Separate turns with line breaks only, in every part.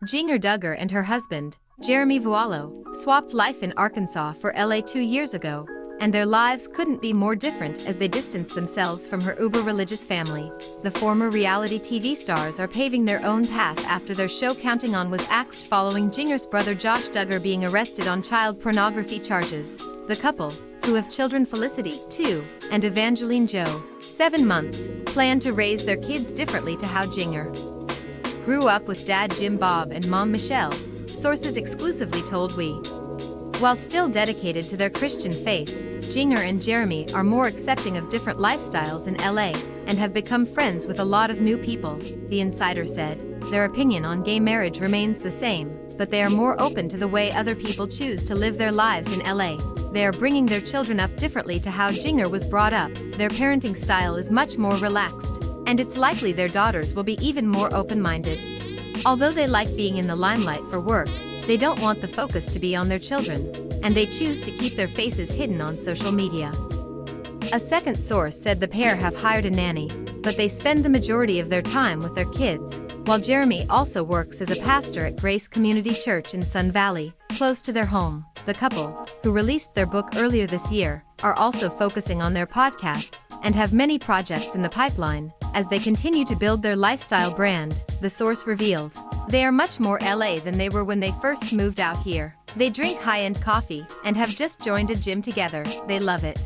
Jinger Duggar and her husband, Jeremy Vuolo, swapped life in Arkansas for LA 2 years ago, and their lives couldn't be more different as they distanced themselves from her uber-religious family. The former reality TV stars are paving their own path after their show Counting On was axed following Jinger's brother Josh Duggar being arrested on child pornography charges. The couple, who have children Felicity, 2, and Evangeline and Jo, 7 months, plan to raise their kids differently to how Jinger grew up with dad Jim Bob and mom Michelle, sources exclusively told We. While still dedicated to their Christian faith, Jinger and Jeremy are more accepting of different lifestyles in LA and have become friends with a lot of new people, the insider said. Their opinion on gay marriage remains the same, but they are more open to the way other people choose to live their lives in LA. They are bringing their children up differently to how Jinger was brought up. Their parenting style is much more relaxed, and it's likely their daughters will be even more open-minded. Although they like being in the limelight for work, they don't want the focus to be on their children, and they choose to keep their faces hidden on social media. A second source said the pair have hired a nanny, but they spend the majority of their time with their kids, while Jeremy also works as a pastor at Grace Community Church in Sun Valley, close to their home. The couple, who released their book earlier this year, are also focusing on their podcast and have many projects in the pipeline as they continue to build their lifestyle brand, the source revealed. They are much more LA than they were when they first moved out here. They drink high-end coffee and have just joined a gym together. They love it.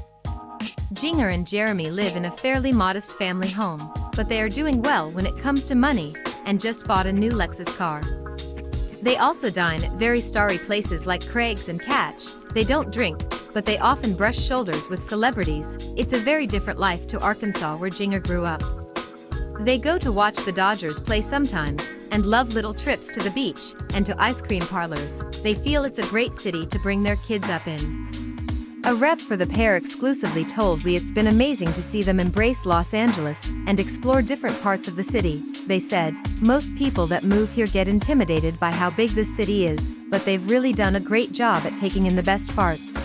Jinger and Jeremy live in a fairly modest family home, but they are doing well when it comes to money and just bought a new Lexus car. They also dine at very starry places like Craig's and Catch. They don't drink, but they often brush shoulders with celebrities. It's a very different life to Arkansas where Jinger grew up. They go to watch the Dodgers play sometimes, and love little trips to the beach and to ice cream parlors. They feel it's a great city to bring their kids up in. A rep for the pair exclusively told We it's been amazing to see them embrace Los Angeles and explore different parts of the city. They said, most people that move here get intimidated by how big this city is, but they've really done a great job at taking in the best parts.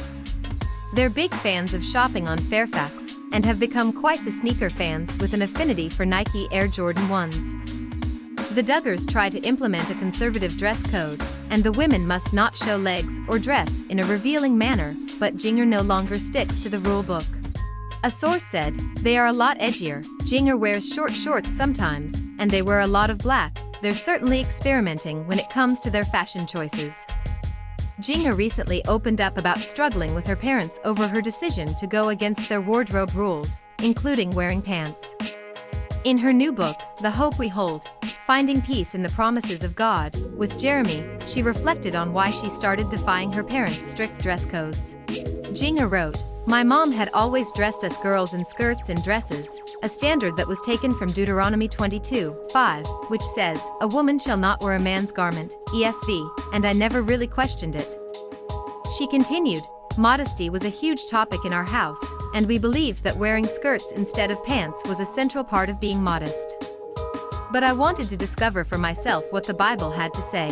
They're big fans of shopping on Fairfax, and have become quite the sneaker fans with an affinity for Nike Air Jordan 1s. The Duggars try to implement a conservative dress code, and the women must not show legs or dress in a revealing manner, but Jinger no longer sticks to the rule book. A source said, they are a lot edgier. Jinger wears short shorts sometimes, and they wear a lot of black. They're certainly experimenting when it comes to their fashion choices. Jinger recently opened up about struggling with her parents over her decision to go against their wardrobe rules, including wearing pants. In her new book, The Hope We Hold, Finding Peace in the Promises of God, with Jeremy, she reflected on why she started defying her parents' strict dress codes. Jinger wrote, my mom had always dressed us girls in skirts and dresses, a standard that was taken from Deuteronomy 22:5, which says, a woman shall not wear a man's garment, ESV, and I never really questioned it. She continued, modesty was a huge topic in our house, and we believed that wearing skirts instead of pants was a central part of being modest. But I wanted to discover for myself what the Bible had to say.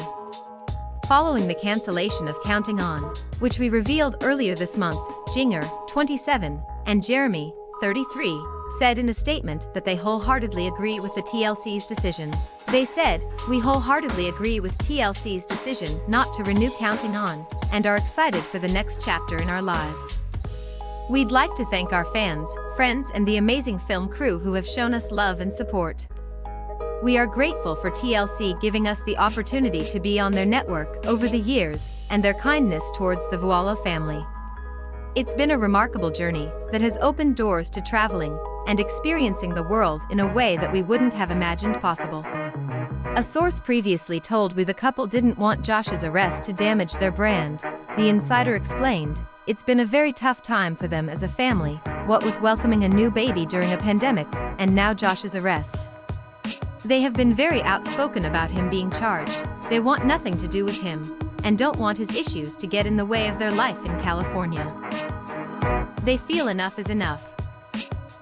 Following the cancellation of Counting On, which we revealed earlier this month, Jinger, 27, and Jeremy, 33, said in a statement that they wholeheartedly agree with the TLC's decision. They said, we wholeheartedly agree with TLC's decision not to renew Counting On, and are excited for the next chapter in our lives. We'd like to thank our fans, friends, and the amazing film crew who have shown us love and support. We are grateful for TLC giving us the opportunity to be on their network over the years and their kindness towards the Vuolo family. It's been a remarkable journey that has opened doors to traveling and experiencing the world in a way that we wouldn't have imagined possible. A source previously told We the couple didn't want Josh's arrest to damage their brand. The insider explained, it's been a very tough time for them as a family, what with welcoming a new baby during a pandemic, and now Josh's arrest. They have been very outspoken about him being charged. They want nothing to do with him, and don't want his issues to get in the way of their life in California. They feel enough is enough.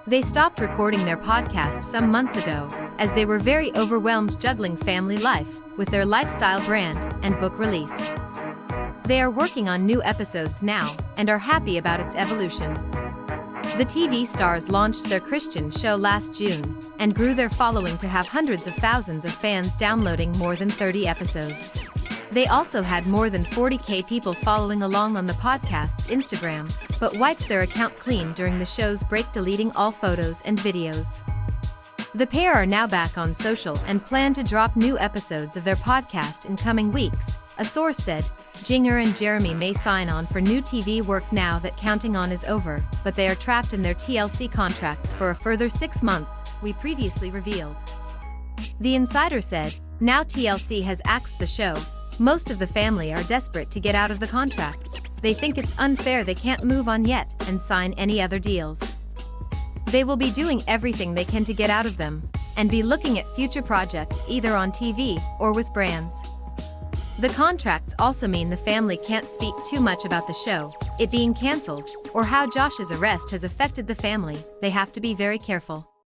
They stopped recording their podcast some months ago, as they were very overwhelmed juggling family life with their lifestyle brand and book release. They are working on new episodes now, and are happy about its evolution. The TV stars launched their Christian show last June and grew their following to have hundreds of thousands of fans downloading more than 30 episodes. They also had more than 40,000 people following along on the podcast's Instagram, but wiped their account clean during the show's break, deleting all photos and videos. The pair are now back on social and plan to drop new episodes of their podcast in coming weeks, a source said. Jinger and Jeremy may sign on for new TV work now that Counting On is over, but they are trapped in their TLC contracts for a further 6 months, we previously revealed. The insider said, now TLC has axed the show. Most of the family are desperate to get out of the contracts. They think it's unfair they can't move on yet and sign any other deals. They will be doing everything they can to get out of them, and be looking at future projects either on TV or with brands. The contracts also mean the family can't speak too much about the show, it being cancelled, or how Josh's arrest has affected the family. They have to be very careful.